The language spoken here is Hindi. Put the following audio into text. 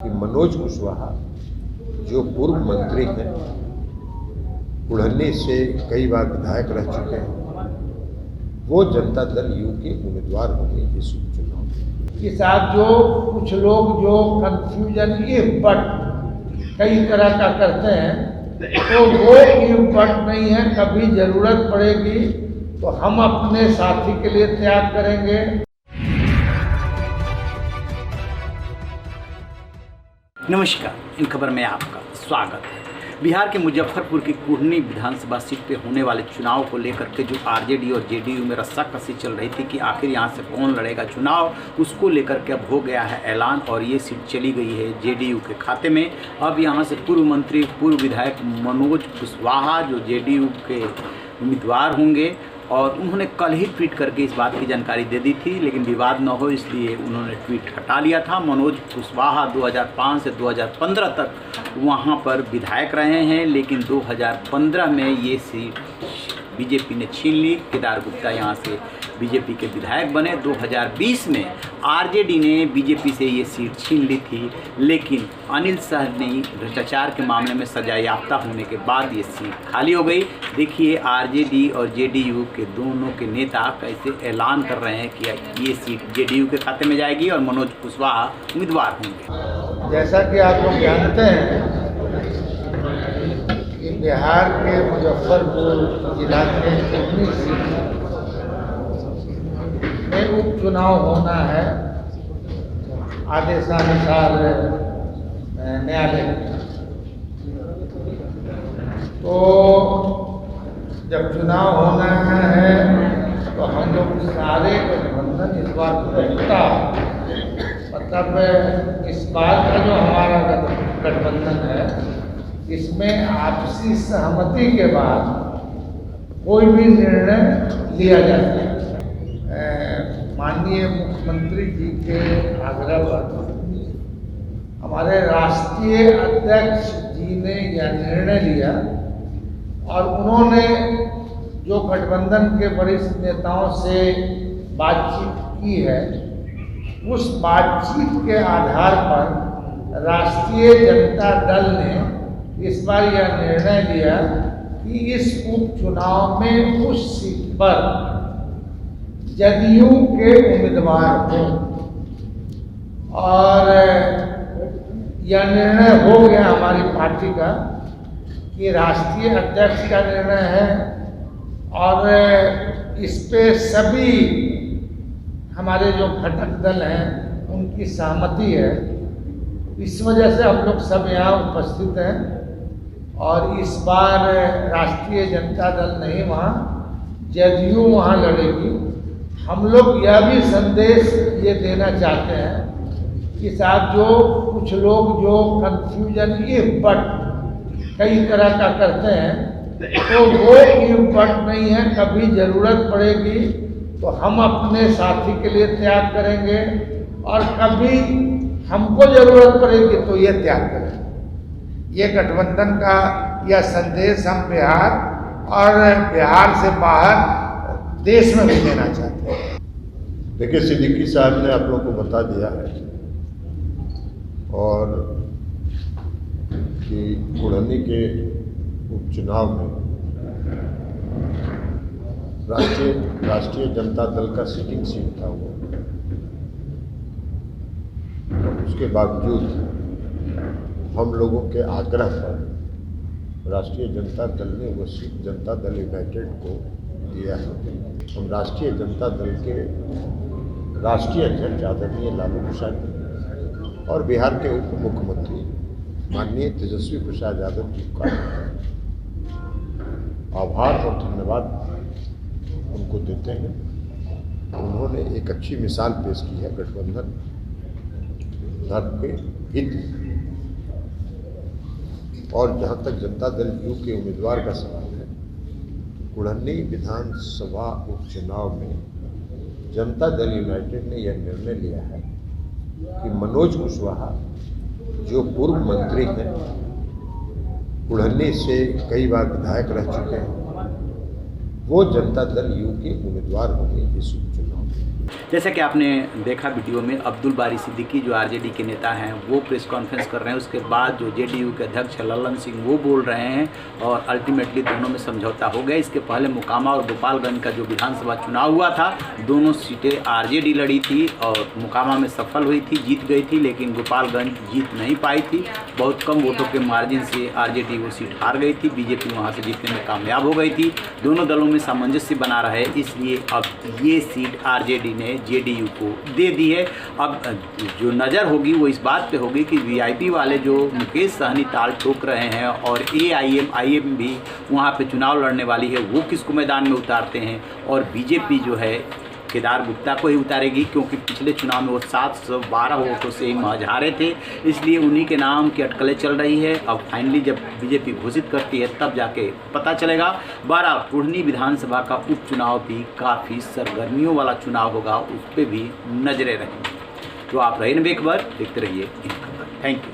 कि मनोज कुशवाहा जो पूर्व मंत्री हैं, कुढ़नी से कई बार विधायक रह चुके हैं, वो जनता दल यू के उम्मीदवार होंगे इस उपचुनाव में। कि साथ जो कुछ लोग जो कंफ्यूजन इफ बट कई तरह का करते हैं, तो वो इफ बट नहीं है। कभी जरूरत पड़ेगी तो हम अपने साथी के लिए त्याग करेंगे। नमस्कार, इन खबर में आपका स्वागत है। बिहार के मुजफ्फरपुर की कुढ़नी विधानसभा सीट पे होने वाले चुनाव को लेकर के जो आरजेडी और जेडीयू में रस्साकसी चल रही थी कि आखिर यहाँ से कौन लड़ेगा चुनाव, उसको लेकर के अब हो गया है ऐलान और ये सीट चली गई है जेडीयू के खाते में। अब यहाँ से पूर्व मंत्री पूर्व विधायक मनोज कुशवाहा जो जेडीयू के उम्मीदवार होंगे, और उन्होंने कल ही ट्वीट करके इस बात की जानकारी दे दी थी, लेकिन विवाद न हो इसलिए उन्होंने ट्वीट हटा लिया था। मनोज कुशवाहा 2005 से 2015 तक वहां पर विधायक रहे हैं, लेकिन 2015 में ये सीट बीजेपी ने छीन ली। केदार गुप्ता यहाँ से बीजेपी के विधायक बने। 2020 में आरजेडी ने बीजेपी से ये सीट छीन ली थी, लेकिन अनिल सहनी भ्रष्टाचार के मामले में सजायाफ्ता होने के बाद ये सीट खाली हो गई। देखिए आरजेडी और जेडीयू के दोनों के नेता कैसे ऐलान कर रहे हैं कि ये सीट जेडीयू के खाते में जाएगी और मनोज कुशवाहा उम्मीदवार होंगे। जैसा कि आप लोग जानते हैं कि बिहार के मुजफ्फरपुर जिला के कुढ़नी सीट में उपचुनाव होना है आदेशानुसार न्यायालय। तो जब चुनाव होना है तो हम लोग सारे गठबंधन इस बार पूछता, मतलब इस बार का जो हमारा गठबंधन है, इसमें आपसी सहमति के बाद कोई भी निर्णय लिया जाता है। माननीय मुख्यमंत्री जी के आग्रह पर हमारे राष्ट्रीय अध्यक्ष जी ने यह निर्णय लिया और उन्होंने जो गठबंधन के वरिष्ठ नेताओं से बातचीत की है, उस बातचीत के आधार पर राष्ट्रीय जनता दल ने इस बार यह निर्णय लिया कि इस उपचुनाव में उस सीट पर जदयू के उम्मीदवार हों। और यह निर्णय हो गया हमारी पार्टी का कि राष्ट्रीय अध्यक्ष का निर्णय है और इस पे सभी हमारे जो घटक दल हैं उनकी सहमति है। इस वजह से हम लोग सब यहाँ उपस्थित हैं और इस बार राष्ट्रीय जनता दल नहीं, वहाँ जदयू वहाँ लड़ेगी। हम लोग यह भी संदेश ये देना चाहते हैं कि साहब जो कुछ लोग जो कंफ्यूजन इफ बट कई तरह का करते हैं, तो वो इफ बट नहीं है। कभी जरूरत पड़ेगी तो हम अपने साथी के लिए त्याग करेंगे और कभी हमको जरूरत पड़ेगी तो ये त्याग करेंगे। ये गठबंधन का यह संदेश हम बिहार और बिहार से बाहर देश में भी देना चाहते हैं। देखिए, सिद्दीकी साहब ने आप लोगों को बता दिया है और कि कुढ़नी के उपचुनाव में राष्ट्रीय जनता दल का सिटिंग सीट था वो, और उसके बावजूद हम लोगों के आग्रह पर राष्ट्रीय जनता दल ने वो सीट जनता दल यूनाइटेड को दिया है। हम राष्ट्रीय जनता दल के राष्ट्रीय अध्यक्ष आदरणीय लालू प्रसाद जी और बिहार के उप मुख्यमंत्री माननीय तेजस्वी प्रसाद यादव जी का आभार और धन्यवाद उनको देते हैं। उन्होंने एक अच्छी मिसाल पेश की है गठबंधन धर्म के हित। और जहाँ तक जनता दल यू के उम्मीदवार का सवाल है, कुढ़नी विधानसभा उपचुनाव में जनता दल यूनाइटेड ने यह निर्णय लिया है कि मनोज कुशवाहा जो पूर्व मंत्री हैं, कुढ़नी से कई बार विधायक रह चुके हैं, वो जनता दल यू के उम्मीदवार होंगे इस उपचुनाव में। जैसा कि आपने देखा वीडियो में, अब्दुल बारी सिद्दीकी जो आरजेडी के नेता हैं वो प्रेस कॉन्फ्रेंस कर रहे हैं। उसके बाद जो जेडीयू के अध्यक्ष लल्लन सिंह वो बोल रहे हैं और अल्टीमेटली दोनों में समझौता हो गया। इसके पहले मोकामा और गोपालगंज का जो विधानसभा चुनाव हुआ था, दोनों सीटें आरजेडी लड़ी थी और मोकामा में सफल हुई थी, जीत गई थी, लेकिन गोपालगंज जीत नहीं पाई थी। बहुत कम वोटों के मार्जिन से आरजेडी वो सीट हार गई थी, बीजेपी वहाँ से जीतने में कामयाब हो गई थी। दोनों दलों में सामंजस्य बना रहे, इसलिए अब ये सीट आरजेडी ने जेडीयू को दे दी है। अब जो नज़र होगी वो इस बात पे होगी कि वीआईपी वाले जो मुकेश सहनी ताल ठोक रहे हैं और एआईएम भी वहाँ पे चुनाव लड़ने वाली है, वो किसको मैदान में उतारते हैं। और बीजेपी जो है केदार गुप्ता को ही उतारेगी, क्योंकि पिछले चुनाव में वो 712 वोटों से ही महज हारे थे, इसलिए उन्हीं के नाम की अटकलें चल रही है। अब फाइनली जब बीजेपी घोषित करती है तब जाके पता चलेगा। 12 कुढ़नी विधानसभा का उपचुनाव भी काफ़ी सरगर्मियों वाला चुनाव होगा, उस पर भी नजरें रहेंगी। तो आप रहे बेखबर, देखते रहिए इन खबर। Thank you.